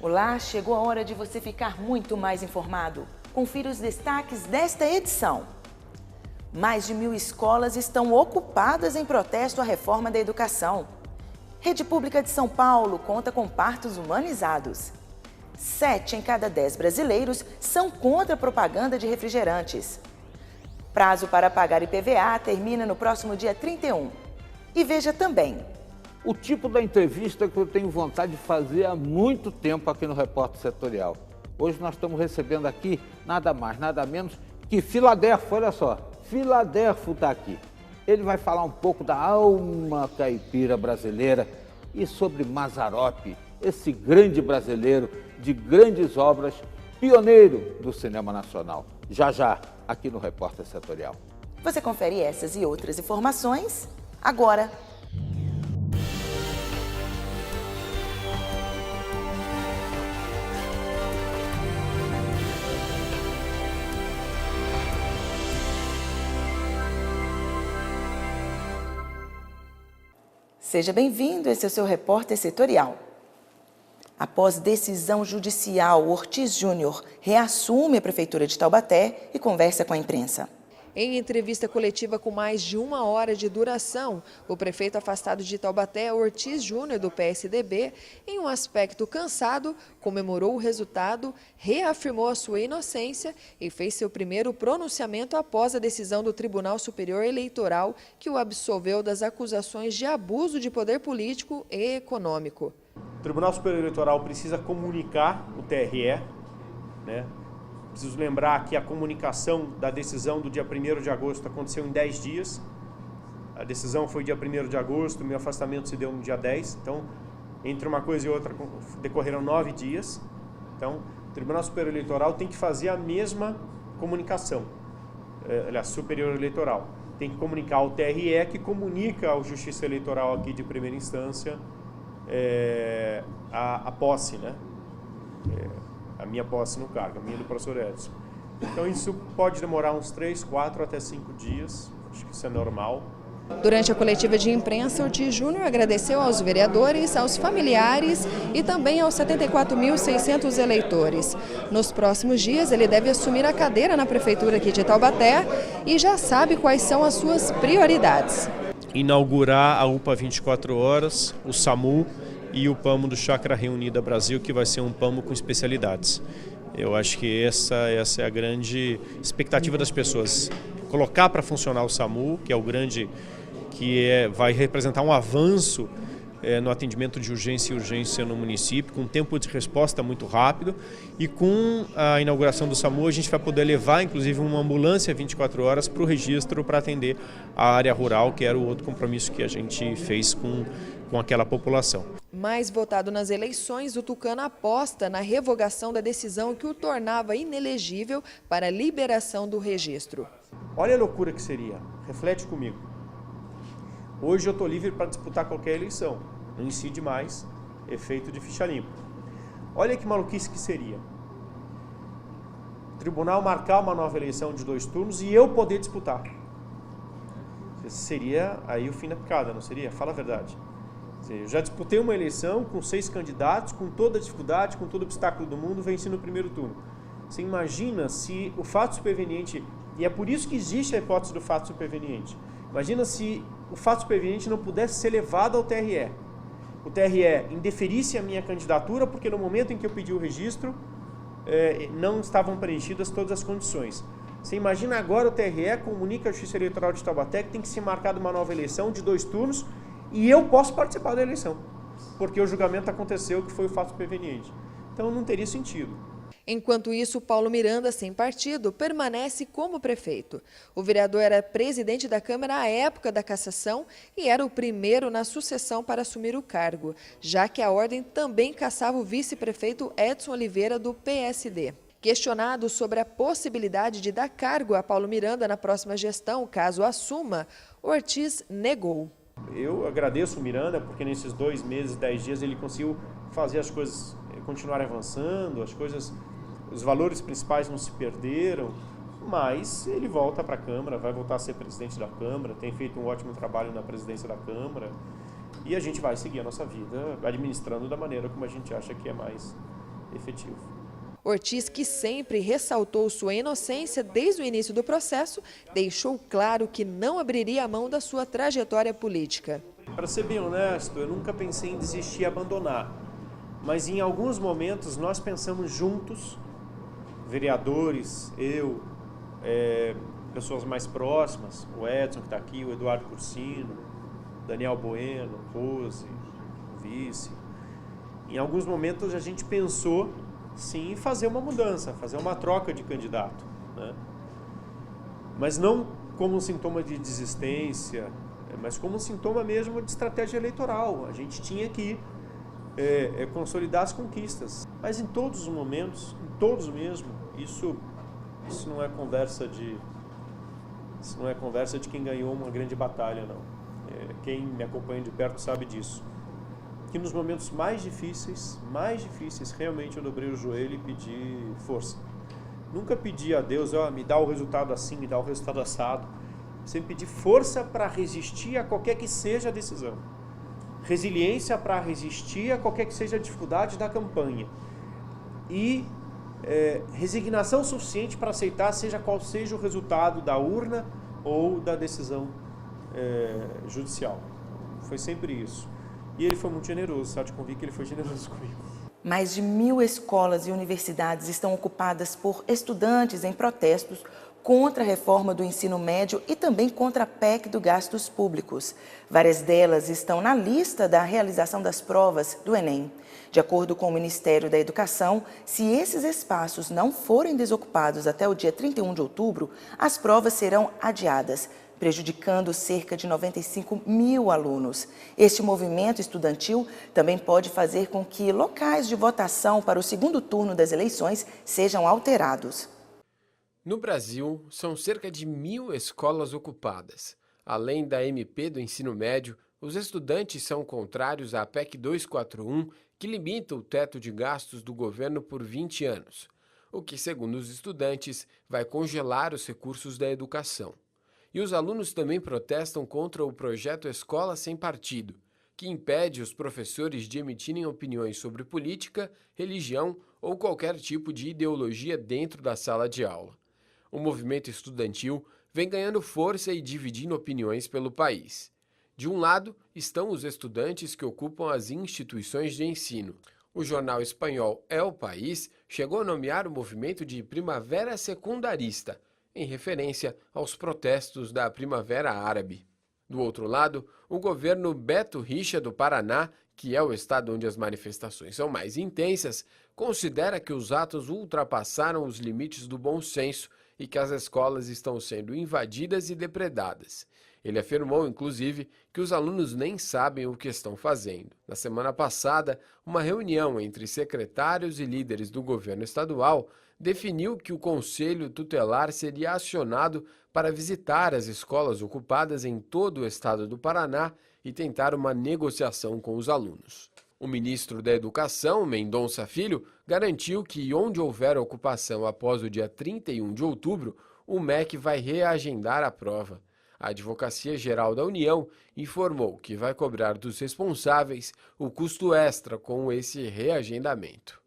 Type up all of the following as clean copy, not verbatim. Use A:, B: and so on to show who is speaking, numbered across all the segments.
A: Olá, chegou a hora de você ficar muito mais informado. Confira os destaques desta edição. Mais de 1.000 escolas estão ocupadas em protesto à reforma da educação. Rede Pública de São Paulo conta com partos humanizados. 7 em cada 10 brasileiros são contra a propaganda de refrigerantes. Prazo para pagar IPVA termina no próximo dia 31. E veja também:
B: o tipo da entrevista que eu tenho vontade de fazer há muito tempo aqui no Repórter Setorial. Hoje nós estamos recebendo aqui nada mais, nada menos que Filadelfo, olha só. Filadelfo está aqui. Ele vai falar um pouco da alma caipira brasileira e sobre Mazzaropi, esse grande brasileiro de grandes obras, pioneiro do cinema nacional. Já, aqui no Repórter Setorial.
A: Você confere essas e outras informações agora. Seja bem-vindo, esse é o seu Repórter Setorial. Após decisão judicial, Ortiz Júnior reassume a Prefeitura de Taubaté e conversa com a imprensa.
C: Em entrevista coletiva com mais de 1 hora de duração, o prefeito afastado de Taubaté, Ortiz Júnior, do PSDB, em um aspecto cansado, comemorou o resultado, reafirmou a sua inocência e fez seu primeiro pronunciamento após a decisão do Tribunal Superior Eleitoral, que o absolveu das acusações de abuso de poder político e econômico.
D: O Tribunal Superior Eleitoral precisa comunicar o TRE, né? Preciso lembrar que a comunicação da decisão do dia 1º de agosto aconteceu em 10 dias. A decisão foi dia 1º de agosto, meu afastamento se deu no dia 10. Então, entre uma coisa e outra, decorreram 9 dias. Então, o Tribunal Superior Eleitoral tem que fazer a mesma comunicação. Aliás, Superior Eleitoral. Tem que comunicar ao TRE, que comunica ao Justiça Eleitoral aqui de primeira instância a posse, né? A minha posse no cargo, a minha do professor Edson. Então isso pode demorar uns 3, 4 até 5 dias, acho que isso é normal.
C: Durante a coletiva de imprensa, Ortiz Júnior agradeceu aos vereadores, aos familiares e também aos 74.600 eleitores. Nos próximos dias, ele deve assumir a cadeira na Prefeitura aqui de Taubaté e já sabe quais são as suas prioridades.
D: Inaugurar a UPA 24 horas, o SAMU e o PAMO do Chácara Reunida Brasil, que vai ser um PAMO com especialidades. Eu acho que essa é a grande expectativa das pessoas. Colocar para funcionar o SAMU, que é o grande, vai representar um avanço no atendimento de urgência e urgência no município, com um tempo de resposta muito rápido, e com a inauguração do SAMU a gente vai poder levar inclusive uma ambulância 24 horas para o registro para atender a área rural, que era o outro compromisso que a gente fez com aquela população.
C: Mais votado nas eleições, o Tucano aposta na revogação da decisão que o tornava inelegível para a liberação do registro.
D: Olha a loucura que seria, reflete comigo. Hoje eu estou livre para disputar qualquer eleição, não incide mais efeito de ficha limpa. Olha que maluquice que seria. O tribunal marcar uma nova eleição de 2 turnos e eu poder disputar. Seria aí o fim da picada, não seria? Fala a verdade. Eu já disputei uma eleição com 6 candidatos, com toda a dificuldade, com todo o obstáculo do mundo, venci no primeiro turno. Você imagina se o fato superveniente, e é por isso que existe a hipótese do fato superveniente, imagina se o fato superveniente não pudesse ser levado ao TRE. O TRE indeferisse a minha candidatura, porque no momento em que eu pedi o registro, não estavam preenchidas todas as condições. Você imagina agora o TRE comunica à Justiça Eleitoral de Taubaté que tem que ser marcada uma nova eleição de 2 turnos e eu posso participar da eleição, porque o julgamento aconteceu que foi o fato superveniente. Então não teria sentido.
C: Enquanto isso, Paulo Miranda, sem partido, permanece como prefeito. O vereador era presidente da Câmara à época da cassação e era o primeiro na sucessão para assumir o cargo, já que a ordem também cassava o vice-prefeito Edson Oliveira, do PSD. Questionado sobre a possibilidade de dar cargo a Paulo Miranda na próxima gestão, caso assuma, Ortiz negou.
D: Eu agradeço o Miranda porque nesses 2 meses, 10 dias, ele conseguiu fazer as coisas continuarem avançando, os valores principais não se perderam, mas ele volta para a Câmara, vai voltar a ser presidente da Câmara, tem feito um ótimo trabalho na presidência da Câmara e a gente vai seguir a nossa vida administrando da maneira como a gente acha que é mais efetivo.
C: Ortiz, que sempre ressaltou sua inocência desde o início do processo, deixou claro que não abriria a mão da sua trajetória política.
D: Para ser bem honesto, eu nunca pensei em desistir e abandonar, mas em alguns momentos nós pensamos juntos, vereadores, eu, pessoas mais próximas, o Edson que está aqui, o Eduardo Cursino, Daniel Bueno, Rose, vice. Em alguns momentos a gente pensou sim em fazer uma mudança, fazer uma troca de candidato, né? Mas não como um sintoma de desistência, mas como um sintoma mesmo de estratégia eleitoral. A gente tinha que consolidar as conquistas. Mas em todos os momentos, em todos mesmo, isso não é conversa de quem ganhou uma grande batalha, não. Quem me acompanha de perto sabe disso. Que nos momentos mais difíceis, realmente eu dobrei o joelho e pedi força. Nunca pedi a Deus, me dá o resultado assim, me dá o resultado assado. Sempre pedi força para resistir a qualquer que seja a decisão. Resiliência para resistir a qualquer que seja a dificuldade da campanha. E resignação suficiente para aceitar seja qual seja o resultado da urna ou da decisão judicial. Foi sempre isso. E ele foi muito generoso, sabe? Convir que ele foi generoso comigo.
A: Mais de 1.000 escolas e universidades estão ocupadas por estudantes em protestos contra a reforma do ensino médio e também contra a PEC dos gastos públicos. Várias delas estão na lista da realização das provas do Enem. De acordo com o Ministério da Educação, se esses espaços não forem desocupados até o dia 31 de outubro, as provas serão adiadas, prejudicando cerca de 95 mil alunos. Este movimento estudantil também pode fazer com que locais de votação para o segundo turno das eleições sejam alterados.
E: No Brasil, são cerca de 1.000 escolas ocupadas. Além da MP do ensino médio, os estudantes são contrários à PEC 241, que limita o teto de gastos do governo por 20 anos, o que, segundo os estudantes, vai congelar os recursos da educação. E os alunos também protestam contra o projeto Escola Sem Partido, que impede os professores de emitirem opiniões sobre política, religião ou qualquer tipo de ideologia dentro da sala de aula. O movimento estudantil vem ganhando força e dividindo opiniões pelo país. De um lado, estão os estudantes que ocupam as instituições de ensino. O jornal espanhol El País chegou a nomear o movimento de Primavera Secundarista, em referência aos protestos da Primavera Árabe. Do outro lado, o governo Beto Richa do Paraná, que é o estado onde as manifestações são mais intensas, considera que os atos ultrapassaram os limites do bom senso e que as escolas estão sendo invadidas e depredadas. Ele afirmou, inclusive, que os alunos nem sabem o que estão fazendo. Na semana passada, uma reunião entre secretários e líderes do governo estadual definiu que o Conselho Tutelar seria acionado para visitar as escolas ocupadas em todo o estado do Paraná e tentar uma negociação com os alunos. O ministro da Educação, Mendonça Filho, garantiu que onde houver ocupação após o dia 31 de outubro, o MEC vai reagendar a prova. A Advocacia Geral da União informou que vai cobrar dos responsáveis o custo extra com esse reagendamento.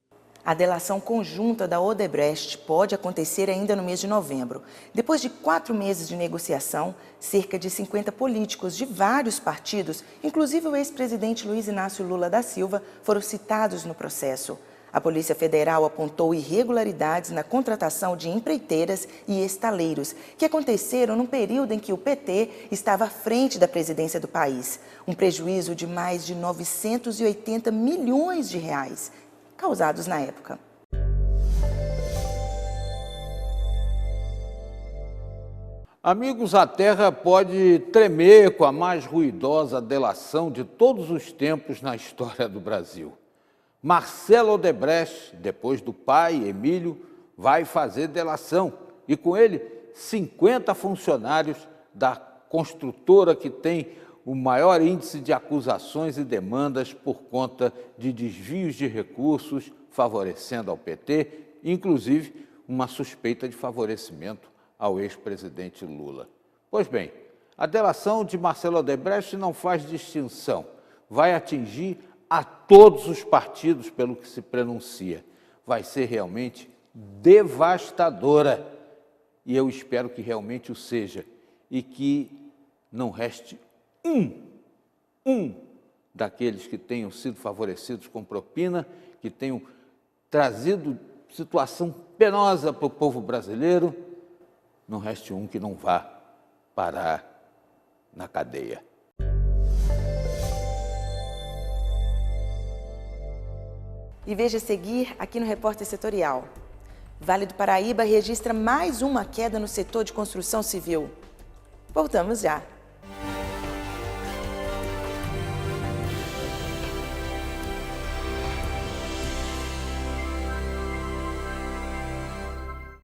A: A delação conjunta da Odebrecht pode acontecer ainda no mês de novembro. Depois de 4 meses de negociação, cerca de 50 políticos de vários partidos, inclusive o ex-presidente Luiz Inácio Lula da Silva, foram citados no processo. A Polícia Federal apontou irregularidades na contratação de empreiteiras e estaleiros, que aconteceram no período em que o PT estava à frente da presidência do país. Um prejuízo de mais de 980 milhões de reais. Causados na época.
B: Amigos, a terra pode tremer com a mais ruidosa delação de todos os tempos na história do Brasil. Marcelo Odebrecht, depois do pai, Emílio, vai fazer delação e com ele 50 funcionários da construtora que tem o maior índice de acusações e demandas por conta de desvios de recursos, favorecendo ao PT, inclusive uma suspeita de favorecimento ao ex-presidente Lula. Pois bem, a delação de Marcelo Odebrecht não faz distinção, vai atingir a todos os partidos pelo que se pronuncia. vai ser realmente devastadora. E eu espero que realmente o seja e que não reste um daqueles que tenham sido favorecidos com propina, que tenham trazido situação penosa para o povo brasileiro, não reste um que não vá parar na cadeia.
A: E veja a seguir aqui no Repórter Setorial. Vale do Paraíba registra mais uma queda no setor de construção civil. Voltamos já.